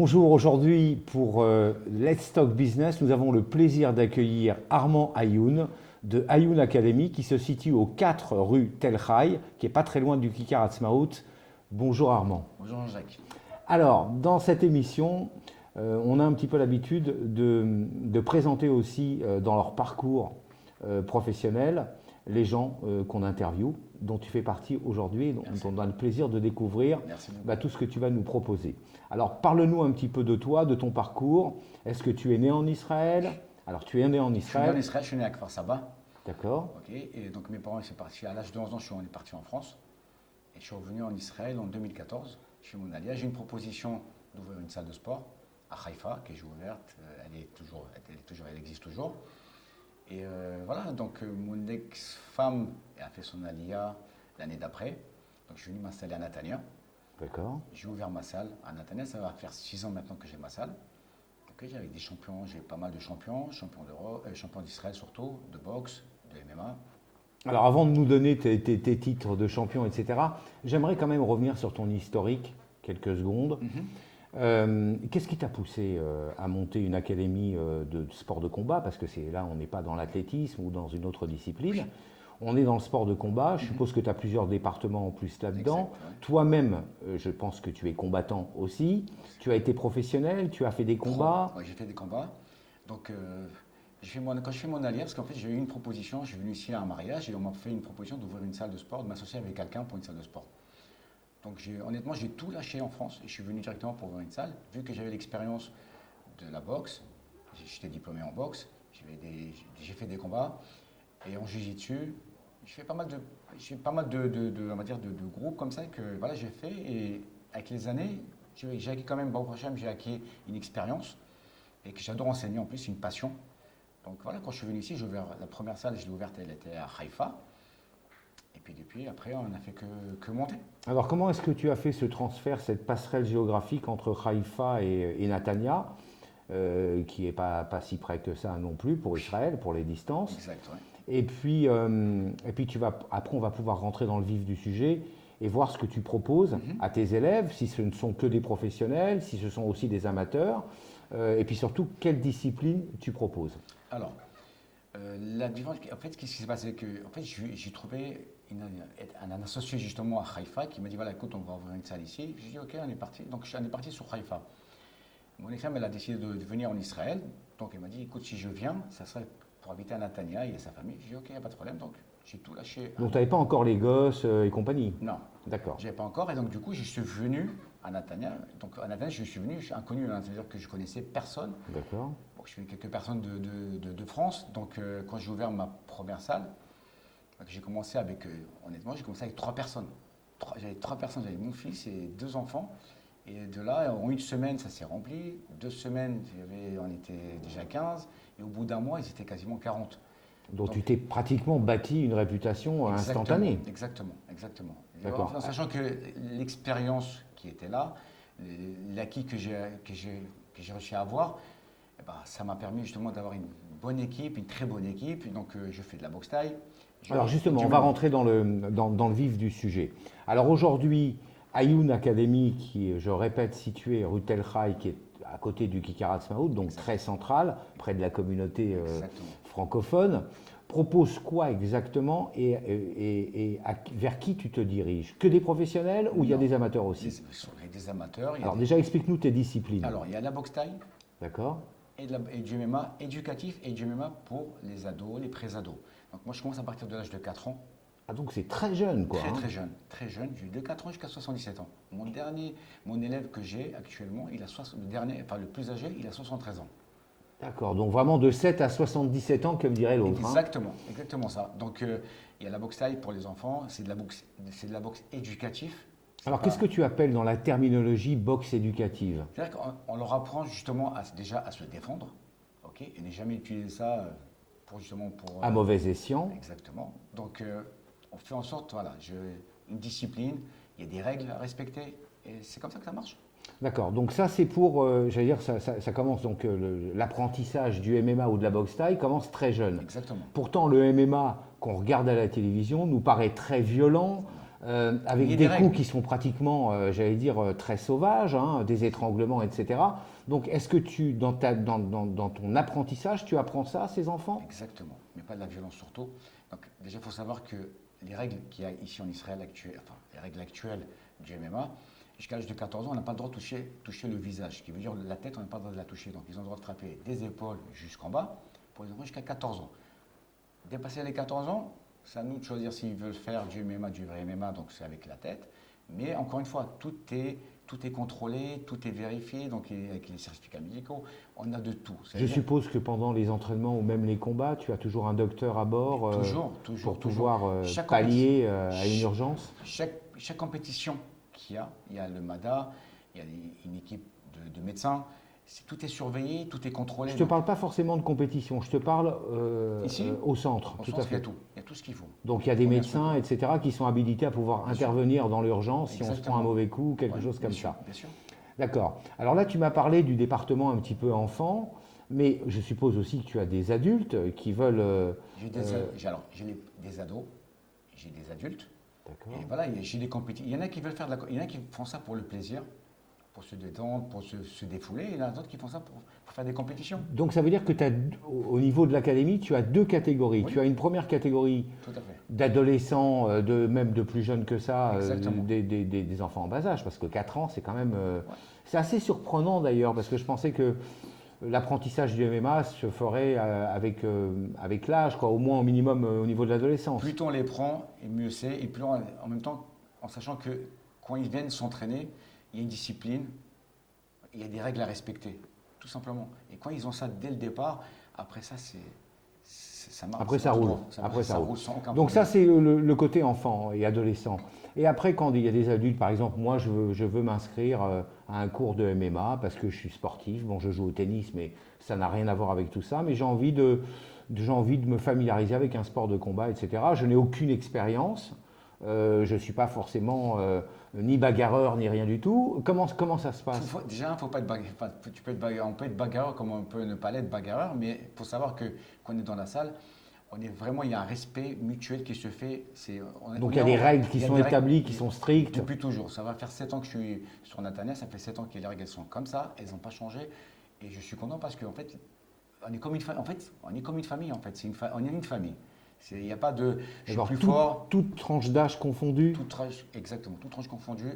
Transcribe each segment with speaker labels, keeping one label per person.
Speaker 1: Bonjour, aujourd'hui pour Let's Talk Business, nous avons le plaisir d'accueillir Armand Ayoun de Ayoun Academy qui se situe aux 4 rue Tel Khaï, qui n'est pas très loin du Kikar Hatzmaout. Bonjour Armand.
Speaker 2: Bonjour Jacques.
Speaker 1: Alors, dans cette émission, on a un petit peu l'habitude de présenter aussi dans leur parcours professionnel les gens qu'on interviewe, dont tu fais partie aujourd'hui, dont on a le plaisir de découvrir tout ce que tu vas nous proposer. Alors, parle-nous un petit peu de toi, de ton parcours. Est-ce que tu es né en Israël? Alors, tu es né en Israël.
Speaker 2: Je suis né en Israël, je suis né à Kfar Saba.
Speaker 1: D'accord.
Speaker 2: Okay. Et donc, mes parents sont partis à l'âge de 11 ans, on est parti en France. Et je suis revenu en Israël en 2014. Je suis mon allié. J'ai une proposition d'ouvrir une salle de sport à Haïfa, qui est ouverte. Elle existe toujours. Et voilà, donc mon ex-femme a fait son alia l'année d'après. Donc, je suis venu m'installer à Natania.
Speaker 1: D'accord.
Speaker 2: J'ai ouvert ma salle à Natania, ça va faire 6 ans maintenant que j'ai ma salle. Okay, j'ai avec des champions, j'ai pas mal de champions d'Europe, champions d'Israël surtout, de boxe, de MMA.
Speaker 1: Alors avant de nous donner tes titres de champion, etc., j'aimerais quand même revenir sur ton historique, quelques secondes. Qu'est-ce qui t'a poussé à monter une académie de sport de combat? Parce que là, on n'est pas dans l'athlétisme ou dans une autre discipline. On est dans le sport de combat. Je suppose que tu as plusieurs départements en plus là-dedans.
Speaker 2: Exact, ouais.
Speaker 1: Toi-même, je pense que tu es combattant aussi. Tu as été professionnel, tu as fait des combats.
Speaker 2: Oui, j'ai fait des combats. Donc, quand je fais mon allié, parce qu'en fait, j'ai eu une proposition, je suis venu ici à un mariage et on m'a fait une proposition d'ouvrir une salle de sport, de m'associer avec quelqu'un pour une salle de sport. Donc, honnêtement, j'ai tout lâché en France et je suis venu directement pour ouvrir une salle. Vu que j'avais l'expérience de la boxe, j'étais diplômé en boxe, j'ai fait des combats et en jiu-jitsu. Je fais pas mal on va dire de groupes comme ça que voilà, j'ai fait et avec les années, j'ai acquis quand même, j'ai acquis une expérience et que j'adore enseigner en plus, c'est une passion. Donc voilà, quand je suis venu ici, j'ai ouvert la première salle, je l'ai ouverte, elle était à Haïfa. Et puis depuis, après, on n'a fait que monter.
Speaker 1: Alors comment est-ce que tu as fait ce transfert, cette passerelle géographique entre Haïfa et Natania, qui n'est pas si près que ça non plus pour Israël, pour les distances.
Speaker 2: Exact, ouais.
Speaker 1: Et puis après, on va pouvoir rentrer dans le vif du sujet et voir ce que tu proposes à tes élèves, si ce ne sont que des professionnels, si ce sont aussi des amateurs, et puis surtout, quelle discipline tu proposes.
Speaker 2: Alors, la différence, en fait, ce qui s'est passé, c'est que en fait, j'ai trouvé un associé justement à Haïfa qui m'a dit, voilà, écoute, on va ouvrir une salle ici. J'ai dit, ok, on est parti. Donc, on est parti sur Haïfa. Mon ex-femme, elle a décidé de venir en Israël. Donc, elle m'a dit, écoute, si je viens, ça serait pour habiter à Natania, il y a sa famille. J'ai dit, ok, il n'y a pas de problème. Donc, j'ai tout lâché.
Speaker 1: Donc, tu n'avais pas encore les gosses et compagnie?
Speaker 2: Non.
Speaker 1: D'accord.
Speaker 2: Je n'avais pas encore. Et donc, du coup, je suis venu à Natania. Donc, à Natania, je suis venu, je suis inconnu, hein, c'est-à-dire que je connaissais personne.
Speaker 1: D'accord.
Speaker 2: Bon, je connais quelques personnes de France. Donc, quand j'ai ouvert ma première salle, j'ai commencé avec, honnêtement, j'ai commencé avec 3 personnes. J'avais 3 personnes, j'avais mon fils et 2 enfants. Et de là, en 1 semaine, ça s'est rempli. 2 semaines, on était déjà 15. Et au bout d'1 mois, ils étaient quasiment 40.
Speaker 1: Donc tu t'es pratiquement bâti une réputation instantanée.
Speaker 2: Exactement.
Speaker 1: D'accord.
Speaker 2: En sachant que l'expérience qui était là, l'acquis que j'ai réussi à avoir, eh ben, ça m'a permis justement d'avoir une bonne équipe, une très bonne équipe. Donc je fais de la boxe taille.
Speaker 1: Alors justement, on va rentrer dans le vif du sujet. Alors aujourd'hui, Ayoun Academy, qui est, je répète, située rue Tel Khaï, qui est à côté du Kikar Hatzmaout, donc très central, près de la communauté francophone, propose quoi exactement et vers qui tu te diriges? Que des professionnels ou il y a des amateurs aussi?
Speaker 2: Des amateurs.
Speaker 1: Alors déjà, explique-nous tes disciplines.
Speaker 2: Alors, il y a la boxe taille.
Speaker 1: D'accord.
Speaker 2: Et du MMA éducatif et du MMA pour les ados, les pré-ados. Donc moi, je commence à partir de l'âge de 4 ans.
Speaker 1: Ah, donc c'est très jeune, quoi.
Speaker 2: Très jeune. J'ai eu de 4 ans jusqu'à 77 ans. Mon élève que j'ai actuellement, le plus âgé, il a 73 ans.
Speaker 1: D'accord, donc vraiment de 7 à 77 ans, comme dirait l'autre.
Speaker 2: Exactement ça. Donc il y a la boxe taille pour les enfants, c'est de la boxe éducative.
Speaker 1: Alors qu'est-ce que tu appelles dans la terminologie boxe éducative?
Speaker 2: C'est-à-dire qu'on leur apprend justement déjà à se défendre, ok, et ne jamais utiliser ça pour
Speaker 1: à mauvais escient.
Speaker 2: Exactement. Donc on fait en sorte, voilà, une discipline, il y a des règles à respecter, et c'est comme ça que ça marche.
Speaker 1: D'accord, donc ça c'est pour, j'allais dire, ça commence donc l'apprentissage du MMA ou de la boxe thaï commence très jeune.
Speaker 2: Exactement.
Speaker 1: Pourtant le MMA qu'on regarde à la télévision nous paraît très violent, avec
Speaker 2: Il y a
Speaker 1: des
Speaker 2: des
Speaker 1: coups
Speaker 2: règles.
Speaker 1: qui sont pratiquement, j'allais dire, très sauvages, hein, des étranglements, etc. Donc, est-ce que dans ton apprentissage, tu apprends ça à ces enfants?
Speaker 2: Exactement, mais pas de la violence surtout. Donc déjà, il faut savoir que les règles qu'il y a ici en Israël actuelles, enfin les règles actuelles du MMA, jusqu'à l'âge de 14 ans, on n'a pas le droit de toucher le visage, ce qui veut dire la tête, on n'a pas le droit de la toucher. Donc ils ont le droit de frapper des épaules jusqu'en bas pour les enfants jusqu'à 14 ans. Dépasser les 14 ans, c'est à nous de choisir s'ils veulent faire du MMA, du vrai MMA, donc c'est avec la tête. Mais encore une fois, tout est contrôlé, tout est vérifié, donc avec les certificats médicaux, on a de tout.
Speaker 1: Je suppose que pendant les entraînements ou même les combats, tu as toujours un docteur à bord
Speaker 2: Toujours,
Speaker 1: pour
Speaker 2: toujours, toujours.
Speaker 1: pouvoir
Speaker 2: Chaque compétition,
Speaker 1: pallier à une urgence.
Speaker 2: chaque compétition qu'il y a le MADA, il y a une équipe de médecins, tout est surveillé, tout est contrôlé.
Speaker 1: Je ne te
Speaker 2: Donc,
Speaker 1: parle pas forcément de compétition, je te parle
Speaker 2: ici,
Speaker 1: au centre,
Speaker 2: on
Speaker 1: tout
Speaker 2: sent
Speaker 1: à
Speaker 2: qu'il y a
Speaker 1: fait.
Speaker 2: tout, il y a tout ce qu'il faut.
Speaker 1: Donc il y a des
Speaker 2: Bien sûr.
Speaker 1: médecins, etc., qui sont habilités à pouvoir
Speaker 2: Bien sûr.
Speaker 1: intervenir dans l'urgence si on se prend un
Speaker 2: Exactement.
Speaker 1: mauvais coup ou quelque
Speaker 2: Ouais,
Speaker 1: chose
Speaker 2: bien
Speaker 1: comme
Speaker 2: sûr,
Speaker 1: ça.
Speaker 2: bien sûr.
Speaker 1: D'accord. Alors là, tu m'as parlé du département un petit peu enfant, mais je suppose aussi que tu as des adultes qui veulent...
Speaker 2: Des ados, j'ai des adultes,
Speaker 1: D'accord.
Speaker 2: et voilà, j'ai des compétitions. Il y en a qui veulent il y en a qui font ça pour le plaisir, pour se détendre, pour se défouler, et il y en a d'autres qui font ça pour faire des compétitions.
Speaker 1: Donc ça veut dire que au niveau de l'académie, tu as deux catégories.
Speaker 2: Oui,
Speaker 1: Tu as une première catégorie
Speaker 2: tout à fait.
Speaker 1: d'adolescents, même de plus jeunes que ça,
Speaker 2: Exactement.
Speaker 1: des enfants en bas âge, parce que 4 ans, c'est quand même...
Speaker 2: Ouais.
Speaker 1: c'est assez surprenant d'ailleurs, parce que je pensais que l'apprentissage du MMA se ferait avec l'âge, quoi, au moins au minimum au niveau de l'adolescence.
Speaker 2: Plus tôt on les prend, et mieux c'est, et plus en même temps, en sachant que quand ils viennent s'entraîner, il y a une discipline, il y a des règles à respecter, tout simplement. Et quand ils ont ça dès le départ, après ça, ça marche.
Speaker 1: Après, ça roule.
Speaker 2: droit.
Speaker 1: Après, ça roule.
Speaker 2: roule sans aucun
Speaker 1: Donc ça,
Speaker 2: problème.
Speaker 1: c'est le côté enfant et adolescent. Et après, quand il y a des adultes, par exemple, moi, je veux m'inscrire à un cours de MMA parce que je suis sportif. Bon, je joue au tennis, mais ça n'a rien à voir avec tout ça. Mais j'ai envie de me familiariser avec un sport de combat, etc. Je n'ai aucune expérience. Je ne suis pas forcément ni bagarreur, ni rien du tout. Comment ça se passe?
Speaker 2: Déjà, faut pas être on peut être bagarreur comme on peut ne pas l'être bagarreur, mais il faut savoir que quand on est dans la salle, il y a un respect mutuel qui se fait.
Speaker 1: Donc il y a des règles qui
Speaker 2: il y a
Speaker 1: sont
Speaker 2: des règles
Speaker 1: établies, qui sont strictes.
Speaker 2: depuis toujours. Ça va faire 7 ans que je suis sur Natania, ça fait 7 ans que les règles sont comme ça, elles n'ont pas changé. Et je suis content parce qu'en fait, on est comme une famille. En fait, on est comme une famille. En fait, on est une famille. Il n'y a pas de je suis
Speaker 1: Alors,
Speaker 2: plus fort.
Speaker 1: toute tranche d'âge confondue.
Speaker 2: Exactement, toute tranche confondue,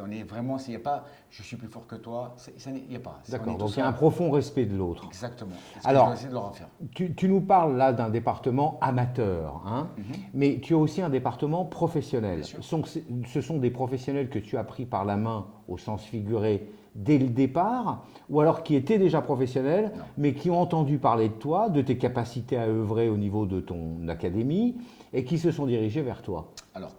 Speaker 2: on est vraiment, il n'y a pas, je suis plus fort que toi, il n'y a pas.
Speaker 1: D'accord, donc il y a un profond respect de l'autre.
Speaker 2: Exactement. C'est ce
Speaker 1: Alors,
Speaker 2: que je vais essayer de leur faire.
Speaker 1: Tu nous parles là d'un département amateur, hein,
Speaker 2: Mhm.
Speaker 1: mais tu as aussi un département professionnel.
Speaker 2: Bien sûr.
Speaker 1: Ce sont des professionnels que tu as pris par la main au sens figuré dès le départ, ou alors qui étaient déjà professionnels,
Speaker 2: Non.
Speaker 1: mais qui ont entendu parler de toi, de tes capacités à œuvrer au niveau de ton académie, et qui se sont dirigés vers toi.
Speaker 2: Alors,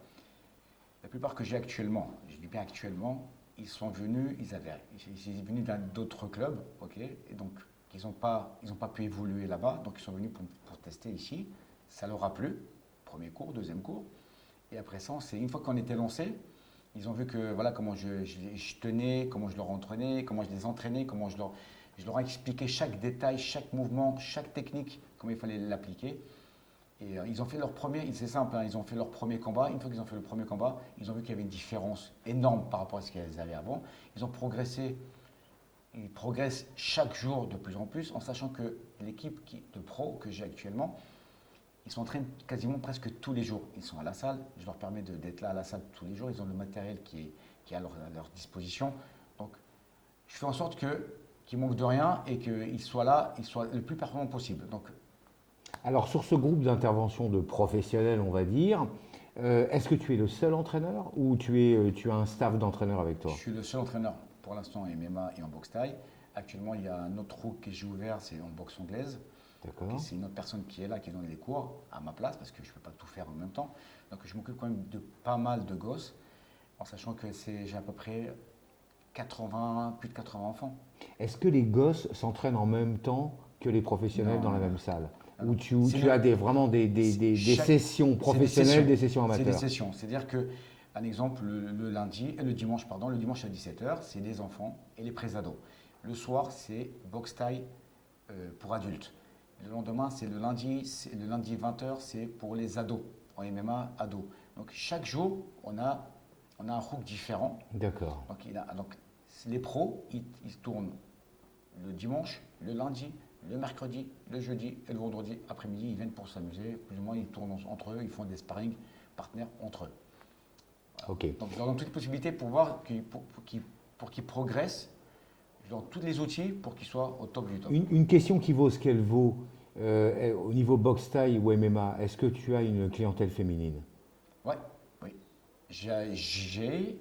Speaker 2: la plupart que j'ai actuellement, je dis bien actuellement, ils sont venus, ils sont venus d'autres clubs, ok, et donc ils n'ont pas pu évoluer là-bas, donc ils sont venus pour tester ici. Ça leur a plu, premier cours, deuxième cours, et après ça, c'est une fois qu'on était lancé, ils ont vu que voilà comment je tenais, comment je leur entraînais, comment je les entraînais, je leur ai expliqué chaque détail, chaque mouvement, chaque technique, comment il fallait l'appliquer. Et ils ont fait leur premier, c'est simple, hein, ils ont fait leur premier combat. Une fois qu'ils ont fait le premier combat, ils ont vu qu'il y avait une différence énorme par rapport à ce qu'ils avaient avant. Ils ont progressé, ils progressent chaque jour de plus en plus, en sachant que l'équipe de pro que j'ai actuellement, ils s'entraînent quasiment presque tous les jours. Ils sont à la salle, je leur permets d'être là à la salle tous les jours. Ils ont le matériel qui est à leur disposition. Donc, je fais en sorte qu'ils ne manquent de rien et qu'ils soient là, ils soient le plus performants possible. Donc,
Speaker 1: Alors sur ce groupe d'intervention de professionnels, on va dire, est-ce que tu es le seul entraîneur ou tu as un staff d'entraîneurs avec toi?
Speaker 2: je suis le seul entraîneur pour l'instant en MMA et en boxe thaï. Actuellement, il y a un autre trou que j'ai ouvert, c'est en boxe anglaise.
Speaker 1: D'accord.
Speaker 2: Et c'est une autre personne qui est là, qui donne les cours à ma place, parce que je ne peux pas tout faire en même temps. Donc je m'occupe quand même de pas mal de gosses, en sachant que j'ai à peu près plus de 80 enfants.
Speaker 1: Est-ce que les gosses s'entraînent en même temps que les professionnels
Speaker 2: Non,
Speaker 1: dans la
Speaker 2: non,
Speaker 1: même salle?
Speaker 2: non.
Speaker 1: Ou
Speaker 2: C'est
Speaker 1: tu as vraiment des
Speaker 2: chaque-
Speaker 1: sessions professionnelles, des sessions
Speaker 2: C'est des
Speaker 1: amateurs?
Speaker 2: sessions. C'est-à-dire que, un exemple, le dimanche, le dimanche à 17h, c'est les enfants et les pré-ados. Le soir, c'est boxe thaï pour adultes. Le lendemain, c'est le lundi 20h, c'est pour les ados, en MMA ados. Donc chaque jour, on a un hook différent.
Speaker 1: D'accord.
Speaker 2: Donc les pros, ils tournent le dimanche, le lundi, le mercredi, le jeudi et le vendredi après-midi. Ils viennent pour s'amuser. Plus ou moins, ils tournent entre eux. Ils font des sparring partenaires entre eux. Voilà.
Speaker 1: Ok.
Speaker 2: Donc je leur donne toutes les possibilités pour qu'ils progressent. Je leur donne tous les outils pour qu'ils soient au top du top.
Speaker 1: Une question qui vaut ce qu'elle vaut au niveau boxe thaï ou MMA. Est-ce que tu as une clientèle féminine?
Speaker 2: Ouais, oui. J'avais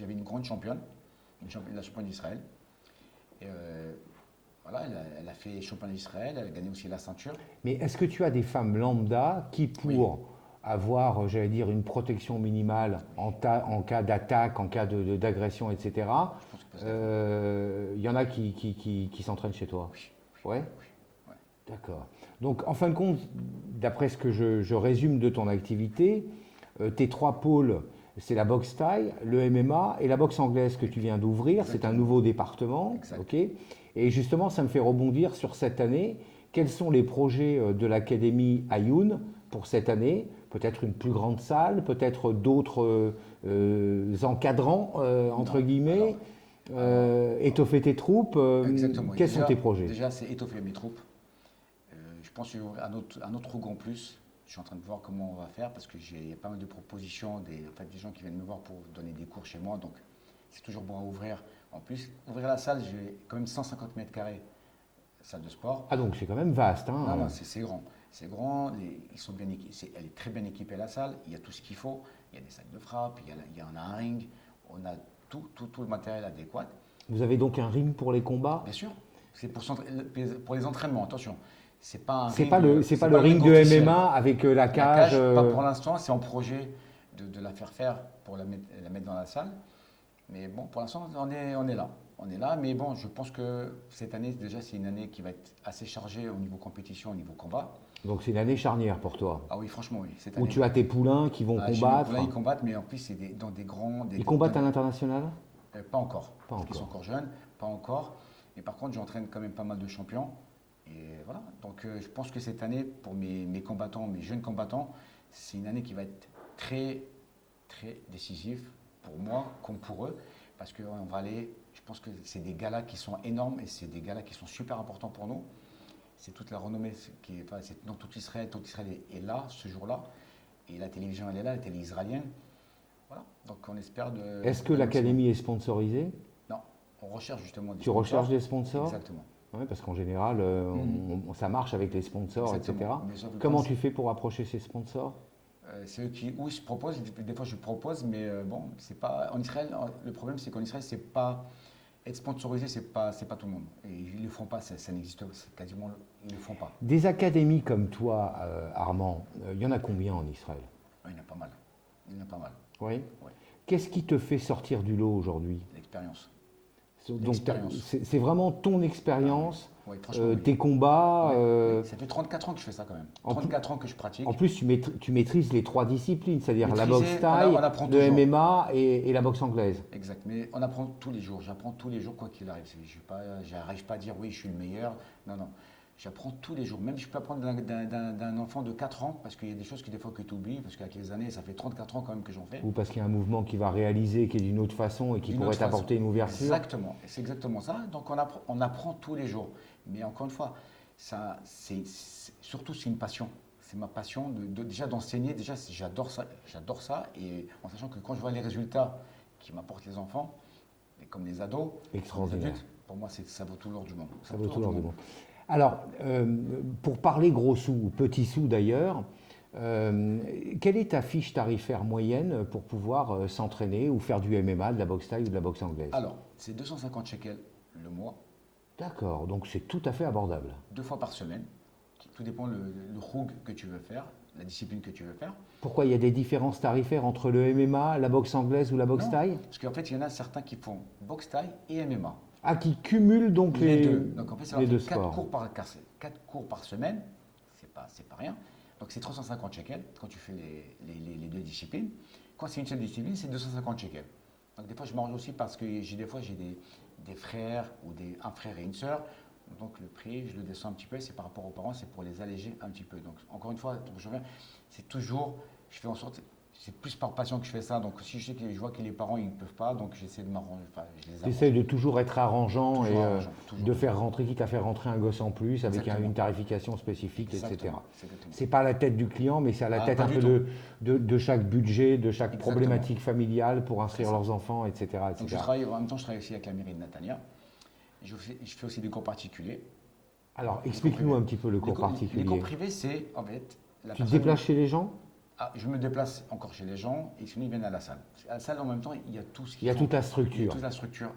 Speaker 2: une grande championne, la championne d'Israël. Et, voilà, elle a fait championne d'Israël, elle a gagné aussi la ceinture.
Speaker 1: Mais est-ce que tu as des femmes lambda qui, pour avoir, j'allais dire, une protection minimale en cas d'attaque, en cas d'agression, etc.,
Speaker 2: Je pense que
Speaker 1: il y en a qui s'entraînent chez toi?
Speaker 2: oui,
Speaker 1: Ouais?
Speaker 2: oui, ouais.
Speaker 1: D'accord. Donc, en fin de compte, d'après ce que je résume de ton activité, tes trois pôles, c'est la boxe thaï, le MMA et la boxe anglaise que tu viens d'ouvrir. C'est un
Speaker 2: Exactement.
Speaker 1: nouveau département.
Speaker 2: Exact.
Speaker 1: Ok. Et justement, ça me fait rebondir sur cette année. Quels sont les projets de l'Académie Ayoun pour cette année? Peut-être une plus grande salle, peut-être d'autres encadrants, entre
Speaker 2: Non,
Speaker 1: guillemets, étoffer tes troupes.
Speaker 2: Exactement.
Speaker 1: Quels sont tes projets?
Speaker 2: Déjà, c'est étoffer mes troupes. Je pense qu'il y aura un autre rouge en plus. Je suis en train de voir comment on va faire parce que j'ai pas mal de propositions, des gens qui viennent me voir pour donner des cours chez moi. Donc, c'est toujours bon à ouvrir. En plus, ouvrir la salle, j'ai quand même 150 mètres carrés, salle de sport.
Speaker 1: Ah, donc c'est quand même vaste. Hein.
Speaker 2: Non, non, c'est grand. C'est grand, ils sont bien équipés, elle est très bien équipée la salle, il y a tout ce qu'il faut. Il y a des sacs de frappe, on a un ring, on a tout le matériel adéquat.
Speaker 1: Vous avez donc un ring pour les combats?
Speaker 2: Bien sûr, c'est pour les entraînements, attention. C'est pas un
Speaker 1: C'est
Speaker 2: ring,
Speaker 1: pas le ring de
Speaker 2: officiel.
Speaker 1: MMA avec la
Speaker 2: La
Speaker 1: cage.
Speaker 2: cage, pas pour l'instant, c'est en projet de la faire pour la mettre dans la salle. Mais bon, pour l'instant, on est là. On est là, mais bon, je pense que cette année, déjà, c'est une année qui va être assez chargée au niveau compétition, au niveau combat.
Speaker 1: Donc c'est une année charnière pour toi.
Speaker 2: Ah oui, franchement, oui. Cette
Speaker 1: Où
Speaker 2: année,
Speaker 1: tu as tes poulains qui vont combattre.
Speaker 2: Là, ils combattent, mais en plus, c'est dans des grands.
Speaker 1: Ils combattent à l'international?
Speaker 2: Pas encore.
Speaker 1: Pas
Speaker 2: Parce qu'ils sont
Speaker 1: encore.
Speaker 2: encore jeunes, pas encore. Mais par contre, j'entraîne quand même pas mal de champions. Et voilà. Donc, je pense que cette année, pour mes combattants, mes jeunes combattants, c'est une année qui va être très, très décisive pour moi comme pour eux. Parce qu'on va aller. Je pense que c'est des galas qui sont énormes et c'est des galas qui sont super importants pour nous. C'est toute la renommée qui est dans tout Israël. Tout Israël est là ce jour-là. Et la télévision, elle est là, la télé israélienne. Voilà. Donc, on espère de.
Speaker 1: Est-ce que l'académie est sponsorisée?
Speaker 2: Non. On recherche justement des
Speaker 1: Tu
Speaker 2: sponsors.
Speaker 1: recherches des sponsors?
Speaker 2: Exactement.
Speaker 1: Oui, parce qu'en général, ça marche avec les sponsors,
Speaker 2: Exactement.
Speaker 1: etc. Comment tu fais pour approcher ces sponsors?
Speaker 2: C'est eux qui se proposent. Des fois, je propose, mais bon, c'est pas. En Israël, le problème, c'est qu'en Israël, c'est pas. Être sponsorisé, c'est pas tout le monde. Et ils ne le font pas, ça n'existe quasiment, ils ne le font pas.
Speaker 1: Des académies comme toi, Armand, il y en a combien en Israël?
Speaker 2: Il y en a pas mal. Il y en a pas mal.
Speaker 1: Oui.
Speaker 2: Ouais.
Speaker 1: Qu'est-ce qui te fait sortir du lot aujourd'hui?
Speaker 2: L'expérience.
Speaker 1: Donc c'est vraiment ton expérience,
Speaker 2: Oui, franchement,
Speaker 1: tes combats.
Speaker 2: oui. Ça fait 34 ans que je fais ça quand même. 34 ans que je pratique.
Speaker 1: En plus, tu maîtrises les trois disciplines, c'est-à-dire la
Speaker 2: Maîtriser,
Speaker 1: boxe thaï,
Speaker 2: on apprend
Speaker 1: le
Speaker 2: toujours.
Speaker 1: MMA et la boxe anglaise.
Speaker 2: Exact, mais on apprend tous les jours. J'apprends tous les jours quoi qu'il arrive. Je n'arrive pas à dire oui, je suis le meilleur. Non, non. J'apprends tous les jours. Même je peux apprendre d'un enfant de 4 ans, parce qu'il y a des choses que des fois que tu oublies, parce qu'avec les années, ça fait 34 ans quand même que j'en fais.
Speaker 1: Ou parce qu'il y a un mouvement qui va réaliser, qui est d'une autre façon et qui pourrait t'apporter une ouverture.
Speaker 2: Exactement, c'est exactement ça. Donc on apprend tous les jours. Mais encore une fois, surtout c'est une passion. C'est ma passion déjà d'enseigner. Déjà, j'adore ça. Et en sachant que quand je vois les résultats qui m'apportent les enfants, et comme les ados,
Speaker 1: extraordinaire.
Speaker 2: Les adultes, pour moi, ça vaut tout l'or du monde.
Speaker 1: Ça vaut tout l'or du monde. Alors, pour parler gros sous, ou petits sous d'ailleurs, quelle est ta fiche tarifaire moyenne pour pouvoir s'entraîner ou faire du MMA, de la boxe thaï ou de la boxe anglaise?
Speaker 2: Alors, c'est 250 shekels le mois.
Speaker 1: D'accord, donc c'est tout à fait abordable.
Speaker 2: 2 fois par semaine. Tout dépend le roug que tu veux faire, la discipline que tu veux faire.
Speaker 1: Pourquoi il y a des différences tarifaires entre le MMA, la boxe anglaise ou la boxe thaï?
Speaker 2: Parce qu'en fait, il y en a certains qui font boxe thaï et MMA.
Speaker 1: Ah, qui cumulent donc
Speaker 2: les deux. Donc en fait, ça
Speaker 1: les
Speaker 2: leur
Speaker 1: deux
Speaker 2: fait
Speaker 1: sports.
Speaker 2: 4 cours par semaine, c'est pas rien. Donc c'est 350 shekels quand tu fais les deux disciplines. Quand c'est une seule discipline, c'est 250 shekels. Donc des fois, je m'arrange aussi parce que des fois, j'ai des frères ou un frère et une sœur. Donc le prix, je le descends un petit peu, c'est par rapport aux parents, c'est pour les alléger un petit peu. Donc encore une fois, donc, je reviens, c'est toujours, je fais en sorte, c'est plus par passion que je fais ça. Donc si je sais que je vois que les parents ils ne peuvent pas, donc j'essaie de m'arranger, enfin je les
Speaker 1: Tu essaies
Speaker 2: arrange.
Speaker 1: de toujours être arrangeant
Speaker 2: Toujours
Speaker 1: et
Speaker 2: arrangeant, toujours.
Speaker 1: de faire rentrer, quitte à faire rentrer un gosse en plus avec
Speaker 2: Exactement.
Speaker 1: une tarification spécifique, etc.
Speaker 2: Exactement, c'est exactement.
Speaker 1: C'est pas à la tête du client, mais c'est à la
Speaker 2: Ah,
Speaker 1: tête
Speaker 2: pas
Speaker 1: un
Speaker 2: du
Speaker 1: peu
Speaker 2: tout.
Speaker 1: de chaque budget, de chaque
Speaker 2: Exactement.
Speaker 1: problématique familiale pour
Speaker 2: C'est
Speaker 1: inscrire
Speaker 2: ça.
Speaker 1: leurs enfants, etc.
Speaker 2: Donc je
Speaker 1: etc.
Speaker 2: travaille, en même temps je travaille aussi avec la mairie de Natania. Je fais aussi des cours particuliers.
Speaker 1: Alors,
Speaker 2: Les cours
Speaker 1: explique-nous
Speaker 2: privés.
Speaker 1: un petit peu le cours
Speaker 2: Les
Speaker 1: particulier.
Speaker 2: cours privés, c'est en fait la
Speaker 1: Tu te
Speaker 2: personne.
Speaker 1: déplaces chez les gens?
Speaker 2: Ah, je me déplace encore chez les gens et sinon ils viennent à la salle. À la salle, en même temps, il y a tout ce
Speaker 1: Il y a toute la structure.
Speaker 2: Il y a toute la structure,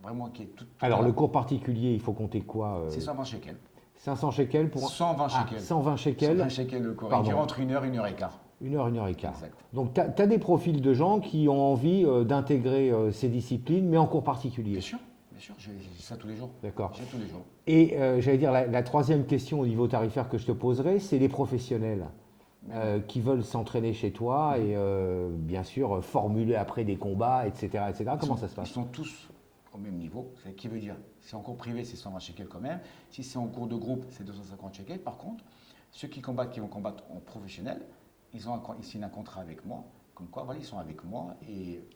Speaker 2: vraiment qui est toute.
Speaker 1: Alors,
Speaker 2: là.
Speaker 1: le cours particulier, il faut compter quoi
Speaker 2: C'est 120 shekels.
Speaker 1: 500 shekels pour
Speaker 2: 120
Speaker 1: Ah,
Speaker 2: shekels.
Speaker 1: 120 shekels,
Speaker 2: 120 shekels le cours.
Speaker 1: Pardon.
Speaker 2: Il dure entre 1 heure et quart.
Speaker 1: 1 heure et quart.
Speaker 2: Exact.
Speaker 1: Donc, tu as des profils de gens qui ont envie d'intégrer ces disciplines, mais en cours particulier.
Speaker 2: Bien sûr, j'ai ça tous les jours.
Speaker 1: D'accord.
Speaker 2: J'ai tous les jours.
Speaker 1: Et j'allais dire, la troisième question au niveau tarifaire que je te poserai, c'est les professionnels qui veulent s'entraîner chez toi et bien sûr formuler après des combats, etc. etc. Comment ça se
Speaker 2: Ils
Speaker 1: passe?
Speaker 2: sont tous au même niveau. C'est qui veut dire, si en cours privé, c'est 120 shekels quand même. Si c'est en cours de groupe, c'est 250 shekels. Par contre, ceux qui vont combattre en professionnel, ils signent un contrat avec moi. Comme quoi, voilà, ils sont avec moi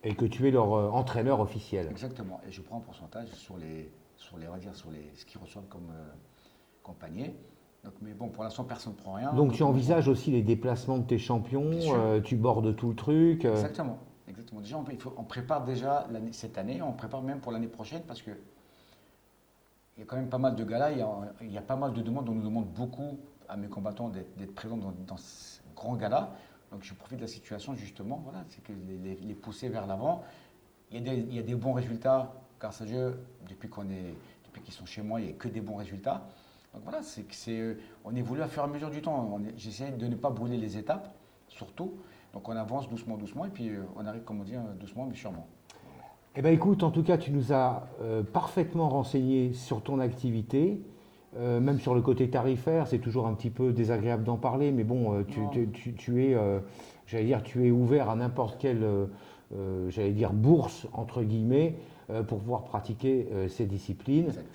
Speaker 1: Et que tu es leur entraîneur officiel.
Speaker 2: exactement. Et je prends un pourcentage on va dire, ce qu'ils reçoivent comme panier. Donc, mais bon, pour l'instant, personne ne prend rien.
Speaker 1: Donc tu envisages aussi les déplacements de tes champions,
Speaker 2: Bien sûr.
Speaker 1: Tu bordes tout le truc.
Speaker 2: Exactement. Exactement. Déjà, on prépare déjà cette année, on prépare même pour l'année prochaine parce que il y a quand même pas mal de galas, il y a pas mal de demandes, on nous demande beaucoup à mes combattants d'être présents dans ce grand gala. Donc je profite de la situation justement, voilà, c'est que les pousser vers l'avant. Il y a des bons résultats grâce à Dieu depuis qu'ils sont chez moi, il n'y a que des bons résultats. Donc voilà, on évolue à fur et à mesure du temps. J'essaie de ne pas brûler les étapes, surtout. Donc on avance doucement, doucement, et puis on arrive, comme on dit, doucement mais sûrement.
Speaker 1: Eh bien écoute, en tout cas, tu nous as parfaitement renseigné sur ton activité, même sur le côté tarifaire, c'est toujours un petit peu désagréable d'en parler, mais bon, tu es, j'allais dire, tu es ouvert à n'importe quelle, j'allais dire, bourse, entre guillemets, pour pouvoir pratiquer ces disciplines.
Speaker 2: Exact.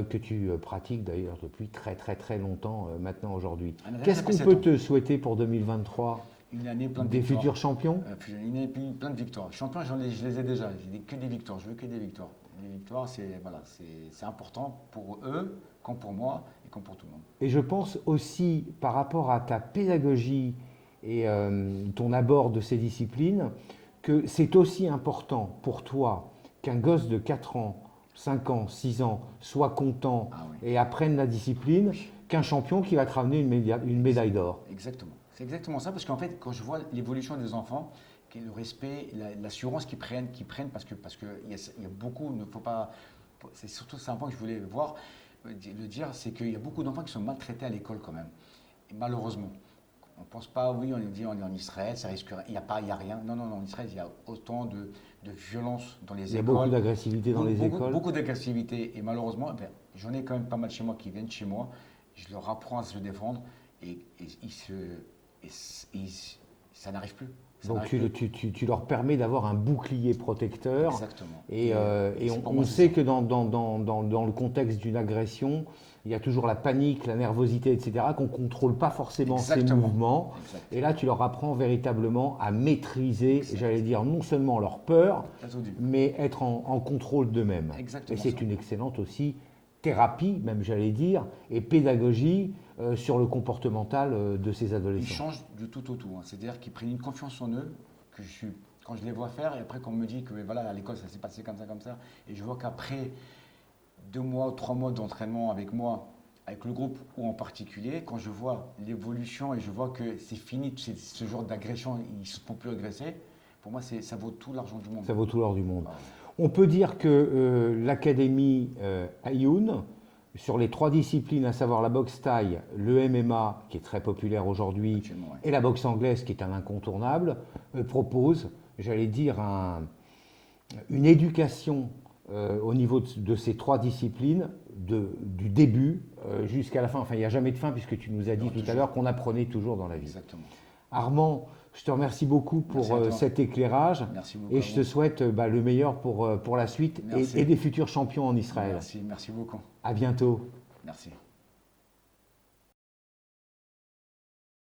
Speaker 1: Que tu pratiques d'ailleurs depuis très très très longtemps maintenant aujourd'hui.
Speaker 2: Ah, mais
Speaker 1: Qu'est-ce
Speaker 2: ça
Speaker 1: qu'on
Speaker 2: fait
Speaker 1: peut
Speaker 2: 7 ans.
Speaker 1: te souhaiter pour 2023?
Speaker 2: Une année plein de
Speaker 1: Des
Speaker 2: victoires.
Speaker 1: futurs champions?
Speaker 2: Une année plein de victoires. Champion, je les ai déjà. Que des victoires. Je veux que des victoires. Les victoires, c'est important pour eux, comme pour moi et comme pour tout le monde.
Speaker 1: Et je pense aussi par rapport à ta pédagogie et ton abord de ces disciplines, que c'est aussi important pour toi qu'un gosse de 4 ans, 5 ans, 6 ans soit content et apprenne la discipline qu'un champion qui va te ramener une médaille d'or.
Speaker 2: Exactement. C'est exactement ça, parce qu'en fait, quand je vois l'évolution des enfants, le respect, l'assurance qu'ils prennent parce que il y a beaucoup, ne faut pas, c'est surtout un point que je voulais voir, le dire, c'est qu'il y a beaucoup d'enfants qui sont maltraités à l'école quand même, et malheureusement. On ne pense pas, oui, on dit on est en Israël, ça risque rien, il n'y a rien. Non, en Israël, il y a autant de violence dans les écoles.
Speaker 1: Il y a beaucoup d'agressivité dans les écoles.
Speaker 2: Beaucoup d'agressivité, et malheureusement, j'en ai quand même pas mal chez moi qui viennent chez moi, je leur apprends à se défendre, et ça n'arrive plus.
Speaker 1: Donc tu leur permets d'avoir un bouclier protecteur.
Speaker 2: Exactement.
Speaker 1: Et on sait que dans le contexte d'une agression, il y a toujours la panique, la nervosité, etc., qu'on ne contrôle pas forcément ces mouvements.
Speaker 2: Exactement.
Speaker 1: Et là, tu leur apprends véritablement à maîtriser, j'allais dire, non seulement leur peur, mais être en contrôle d'eux-mêmes. Et c'est une excellente aussi thérapie, même j'allais dire, et pédagogie sur le comportemental de ces adolescents.
Speaker 2: Ils changent du tout au tout. C'est-à-dire qu'ils prennent une confiance en eux, quand je les vois faire, et après qu'on me dit que voilà, à l'école ça s'est passé comme ça, et je vois qu'après 2 mois ou 3 mois d'entraînement avec moi, avec le groupe ou en particulier, quand je vois l'évolution et je vois que c'est fini, ce genre d'agression, ils ne se font plus agresser, pour moi ça vaut tout l'argent du monde.
Speaker 1: Ça vaut tout l'or du monde. On peut dire que l'académie Ayoun, sur les 3 disciplines, à savoir la boxe thaï, le MMA, qui est très populaire aujourd'hui, et la boxe anglaise, qui est un incontournable, propose, j'allais dire, une éducation au niveau de ces 3 disciplines, du début jusqu'à la fin. Enfin, il n'y a jamais de fin, puisque tu nous as dit tout à l'heure qu'on apprenait toujours dans la vie.
Speaker 2: Exactement.
Speaker 1: Armand, je te remercie beaucoup pour cet éclairage.
Speaker 2: Merci beaucoup.
Speaker 1: Et je te souhaite le meilleur pour la suite et des futurs champions en Israël.
Speaker 2: Merci beaucoup.
Speaker 1: À bientôt.
Speaker 2: Merci.